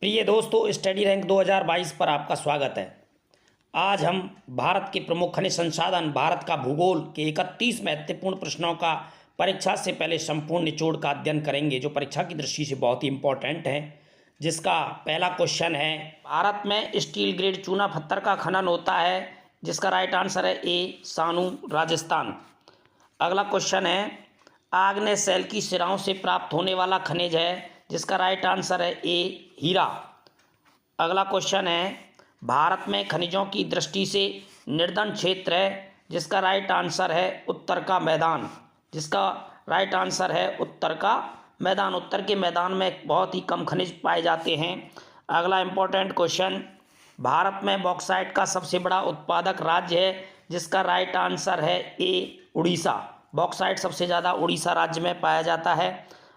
प्रिय दोस्तों, study rank 2022 पर आपका स्वागत है। आज हम भारत के प्रमुख खनिज संसाधन, भारत का भूगोल के 31 महत्वपूर्ण प्रश्नों का परीक्षा से पहले संपूर्ण निचोड़ का अध्ययन करेंगे, जो परीक्षा की दृष्टि से बहुत ही इंपॉर्टेंट है। जिसका पहला क्वेश्चन है, भारत में स्टील ग्रेड चूना पत्थर का खनन होता है। जिसका राइट आंसर है ए, सानू, राजस्थान। अगला क्वेश्चन है, आग्नेय शैल की शिराओं से प्राप्त होने वाला खनिज है। जिसका राइट आंसर है ए, हीरा। अगला क्वेश्चन है, भारत में खनिजों की दृष्टि से निर्धन क्षेत्र है। जिसका राइट आंसर है उत्तर का मैदान। जिसका राइट आंसर है उत्तर का मैदान। उत्तर के मैदान में बहुत ही कम खनिज पाए जाते हैं। अगला इंपॉर्टेंट क्वेश्चन, भारत में बॉक्साइट का सबसे बड़ा उत्पादक राज्य है। जिसका राइट आंसर है ए, उड़ीसा। बॉक्साइट सबसे ज़्यादा उड़ीसा राज्य में पाया जाता है।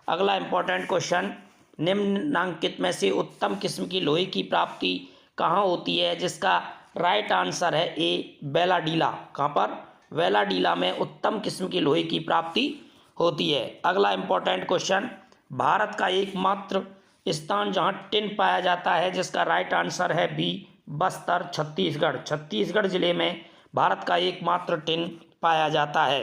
अगला इंपॉर्टेंट क्वेश्चन, निम्नलिखित में से उत्तम किस्म की लोहे की प्राप्ति कहाँ होती है। जिसका राइट आंसर है ए, बेलाडीला। कहाँ पर? वेलाडीला में उत्तम किस्म की लोहे की प्राप्ति होती है। अगला इंपॉर्टेंट क्वेश्चन, भारत का एकमात्र स्थान जहाँ टिन पाया जाता है। जिसका राइट आंसर है बी, बस्तर, छत्तीसगढ़। छत्तीसगढ़ जिले में भारत का एकमात्र टिन पाया जाता है।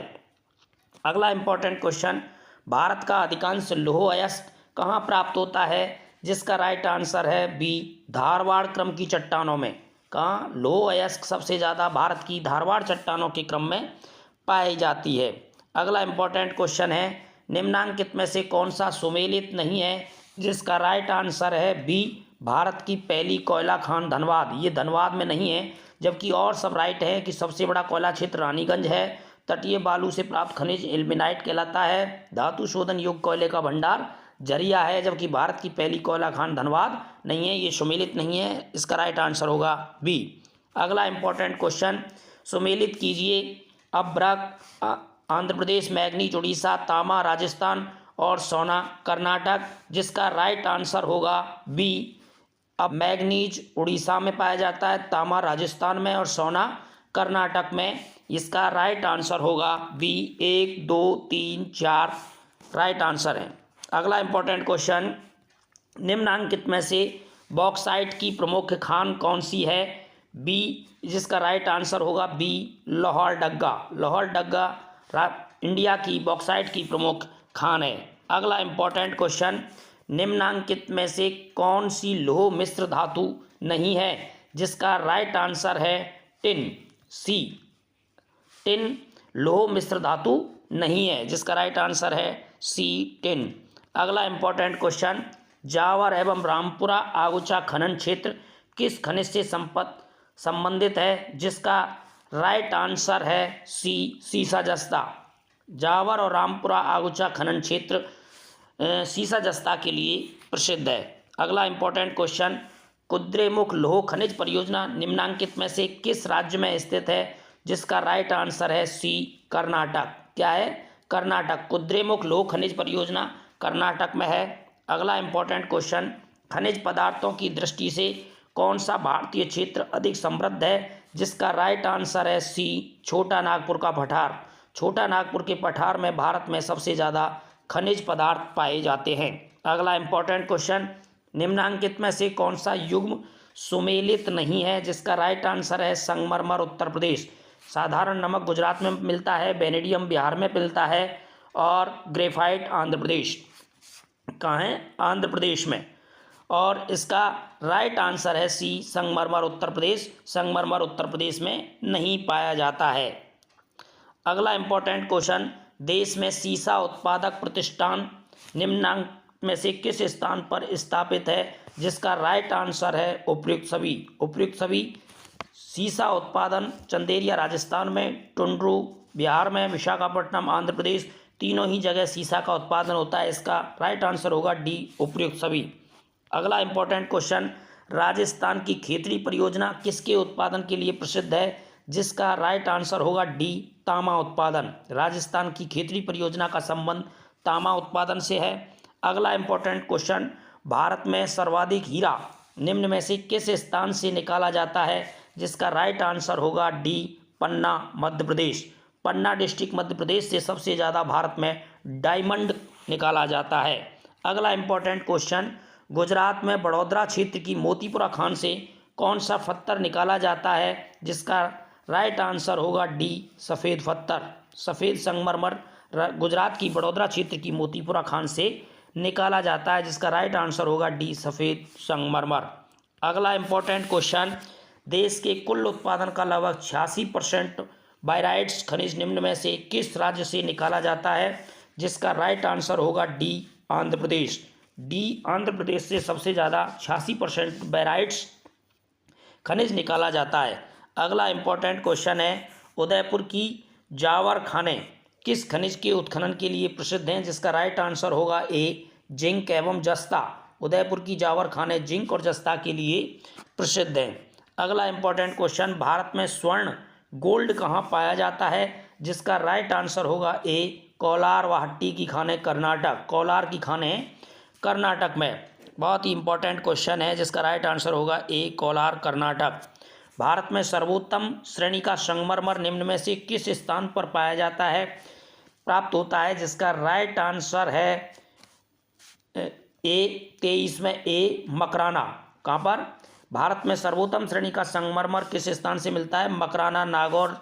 अगला इंपॉर्टेंट क्वेश्चन, भारत का अधिकांश लौह अयस्क कहाँ प्राप्त होता है। जिसका राइट आंसर है बी, धारवाड़ क्रम की चट्टानों में। कहाँ? लौह अयस्क सबसे ज़्यादा भारत की धारवाड़ चट्टानों के क्रम में पाई जाती है। अगला इंपॉर्टेंट क्वेश्चन है, निम्नलिखित में से कौन सा सुमेलित नहीं है। जिसका राइट आंसर है बी, भारत की पहली कोयला खान धनबाद। ये धनबाद में नहीं है, जबकि और सब राइट है कि सबसे बड़ा कोयला क्षेत्र रानीगंज है। तटीय बालू से प्राप्त खनिज इल्मेनाइट कहलाता है। धातु शोधन योग्य कोयले का भंडार जरिया है, जबकि भारत की पहली कोयला खान धनबाद नहीं है। ये सुमेलित नहीं है। इसका राइट आंसर होगा बी। अगला इंपॉर्टेंट क्वेश्चन, सुमेलित कीजिए। अभ्रक आंध्र प्रदेश, मैग्नीज उड़ीसा, तांबा राजस्थान और सोना कर्नाटक। जिसका राइट आंसर होगा बी। अब मैग्नीज उड़ीसा में पाया जाता है, तांबा राजस्थान में और सोना कर्नाटक में। इसका राइट आंसर होगा बी। 1, 2, 3, 4 राइट आंसर है। अगला इंपॉर्टेंट क्वेश्चन, निम्नलिखित में से बॉक्साइट की प्रमुख खान कौन सी है। बी। जिसका राइट आंसर होगा बी, लोहरदगा। लोहरदगा इंडिया की बॉक्साइट की प्रमुख खान है। अगला इंपॉर्टेंट क्वेश्चन, निम्नलिखित में से कौन सी लौह मिश्र धातु नहीं है। जिसका राइट आंसर है टिन, सी। टिन लौह मिश्र धातु नहीं है। जिसका राइट आंसर है सी, टिन। अगला इंपॉर्टेंट क्वेश्चन, जावर एवं रामपुरा आगुचा खनन क्षेत्र किस खनिज से संबंधित है। जिसका राइट आंसर है सी, सीसा जस्ता। जावर और रामपुरा आगुचा खनन क्षेत्र सीसा जस्ता के लिए प्रसिद्ध है। अगला इंपॉर्टेंट क्वेश्चन, कुद्रेमुख लौह खनिज परियोजना निम्नलिखित में से किस राज्य में स्थित है। जिसका राइट आंसर है सी, कर्नाटक। क्या है? कर्नाटक। कुद्रेमुख लौह खनिज परियोजना कर्नाटक में है। अगला इंपॉर्टेंट क्वेश्चन, खनिज पदार्थों की दृष्टि से कौन सा भारतीय क्षेत्र अधिक समृद्ध है। जिसका राइट आंसर है सी, छोटा नागपुर का पठार। छोटा नागपुर के पठार में भारत में सबसे ज़्यादा खनिज पदार्थ पाए जाते हैं। अगला इंपॉर्टेंट क्वेश्चन, निम्नलिखित में से कौन सा युग्म सुमेलित नहीं है। जिसका राइट आंसर है संगमरमर, उत्तर प्रदेश। साधारण नमक गुजरात में मिलता है, वेनेडियम बिहार में मिलता है और ग्रेफाइट आंध्र प्रदेश। कहाँ है? आंध्र प्रदेश में। और इसका राइट आंसर है सी, संगमरमर, उत्तर प्रदेश। संगमरमर उत्तर प्रदेश में नहीं पाया जाता है। अगला इंपॉर्टेंट क्वेश्चन, देश में सीसा उत्पादक प्रतिष्ठान निम्नलिखित में से किस स्थान पर स्थापित है। जिसका राइट आंसर है उपर्युक्त सभी। उपर्युक्त सभी सीसा उत्पादन चंदेरिया राजस्थान में, टुंड्रू बिहार में, विशाखापट्टनम आंध्र प्रदेश, तीनों ही जगह सीसा का उत्पादन होता है। इसका राइट आंसर होगा डी, उपर्युक्त सभी। अगला इंपॉर्टेंट क्वेश्चन, राजस्थान की खेतड़ी परियोजना किसके उत्पादन के लिए प्रसिद्ध है। जिसका राइट आंसर होगा डी, तांबा उत्पादन। राजस्थान की खेतड़ी परियोजना का संबंध तांबा उत्पादन से है। अगला इंपॉर्टेंट क्वेश्चन, भारत में सर्वाधिक हीरा निम्न में से किस स्थान से निकाला जाता है। जिसका राइट आंसर होगा डी, पन्ना, मध्य प्रदेश। पन्ना डिस्ट्रिक्ट मध्य प्रदेश से सबसे ज़्यादा भारत में डायमंड निकाला जाता है। अगला इंपॉर्टेंट क्वेश्चन, गुजरात में बड़ौदा क्षेत्र की मोतीपुरा खान से कौन सा पत्थर निकाला जाता है, जिसका राइट आंसर होगा डी सफ़ेद पत्थर, सफ़ेद संगमरमर गुजरात की बड़ौदा क्षेत्र की मोतीपुरा खान से निकाला जाता है, जिसका राइट आंसर होगा डी सफ़ेद संगमरमर। अगला इंपॉर्टेंट क्वेश्चन, देश के कुल उत्पादन का लगभग 86% बायराइट्स खनिज निम्न में से किस राज्य से निकाला जाता है, जिसका राइट आंसर होगा डी आंध्र प्रदेश। डी आंध्र प्रदेश से सबसे ज़्यादा 86% बायराइट्स खनिज निकाला जाता है। अगला इंपॉर्टेंट क्वेश्चन है, उदयपुर की जावर खानें किस खनिज के उत्खनन के लिए प्रसिद्ध हैं, जिसका राइट आंसर होगा ए जिंक एवं जस्ता। उदयपुर की जावर खानें जिंक और जस्ता के लिए प्रसिद्ध हैं। अगला इंपॉर्टेंट क्वेश्चन, भारत में स्वर्ण गोल्ड कहाँ पाया जाता है, जिसका राइट आंसर होगा ए कोलार व हट्टी की खानें कर्नाटक। कोलार की खानें कर्नाटक में। बहुत ही इंपॉर्टेंट क्वेश्चन है, जिसका राइट आंसर होगा ए कोलार कर्नाटक। भारत में सर्वोत्तम श्रेणी का संगमरमर निम्न में से किस स्थान पर पाया जाता है, प्राप्त होता है, जिसका राइट आंसर है ए 23 में ए मकराना। कहाँ पर? भारत में सर्वोत्तम श्रेणी का संगमरमर किस स्थान से मिलता है? मकराना, नागौर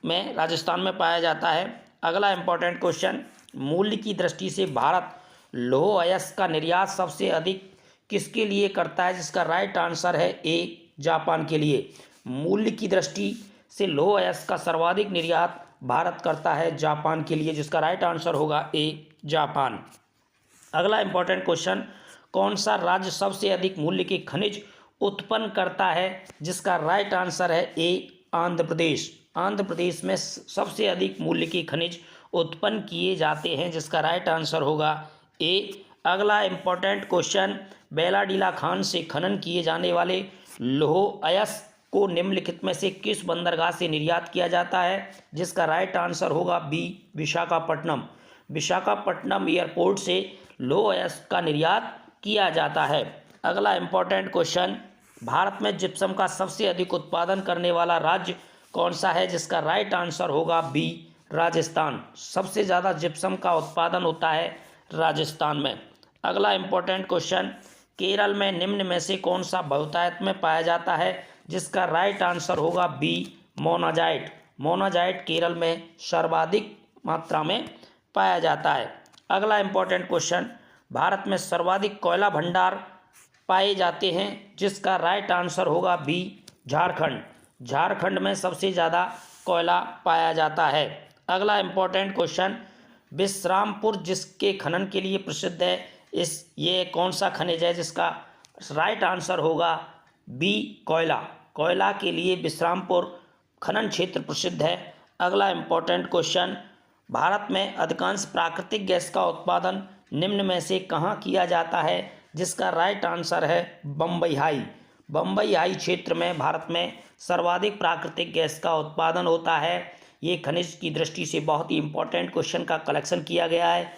में, राजस्थान में पाया जाता है। अगला इंपॉर्टेंट क्वेश्चन, मूल्य की दृष्टि से भारत लौह अयस्क का निर्यात सबसे अधिक किसके लिए करता है, जिसका राइट आंसर है ए जापान के लिए। मूल्य की दृष्टि से लौह अयस्क का सर्वाधिक निर्यात भारत करता है जापान के लिए, जिसका राइट आंसर होगा ए जापान। अगला इंपॉर्टेंट क्वेश्चन, कौन सा राज्य सबसे अधिक मूल्य के खनिज उत्पन्न करता है, जिसका राइट आंसर है ए आंध्र प्रदेश। आंध्र प्रदेश में सबसे अधिक मूल्य के खनिज उत्पन्न किए जाते हैं, जिसका राइट आंसर होगा ए। अगला इंपॉर्टेंट क्वेश्चन, बेलाडीला खान से खनन किए जाने वाले लौह अयस्क को निम्नलिखित में से किस बंदरगाह से निर्यात किया जाता है, जिसका राइट आंसर होगा बी विशाखापट्टनम। विशाखापट्टनम एयरपोर्ट से लौह अयस्क का निर्यात किया जाता है। अगला इंपॉर्टेंट क्वेश्चन, भारत में जिप्सम का सबसे अधिक उत्पादन करने वाला राज्य कौन सा है, जिसका राइट आंसर होगा बी राजस्थान। सबसे ज़्यादा जिप्सम का उत्पादन होता है राजस्थान में। अगला इंपॉर्टेंट क्वेश्चन, केरल में निम्न में से कौन सा बहुतायत में पाया जाता है, जिसका राइट आंसर होगा बी मोनाजाइट। मोनाजाइट केरल में सर्वाधिक मात्रा में पाया जाता है। अगला इंपॉर्टेंट क्वेश्चन, भारत में सर्वाधिक कोयला भंडार पाए जाते हैं, जिसका राइट आंसर होगा बी झारखंड। झारखंड में सबसे ज़्यादा कोयला पाया जाता है। अगला इंपॉर्टेंट क्वेश्चन, विश्रामपुर जिसके खनन के लिए प्रसिद्ध है, ये कौन सा खनिज है, जिसका राइट आंसर होगा बी कोयला। कोयला के लिए विश्रामपुर खनन क्षेत्र प्रसिद्ध है। अगला इंपॉर्टेंट क्वेश्चन, भारत में अधिकांश प्राकृतिक गैस का उत्पादन निम्न में से कहाँ किया जाता है, जिसका राइट आंसर है बम्बई हाई। बम्बई हाई क्षेत्र में भारत में सर्वाधिक प्राकृतिक गैस का उत्पादन होता है। ये खनिज की दृष्टि से बहुत ही इंपॉर्टेंट क्वेश्चन का कलेक्शन किया गया है।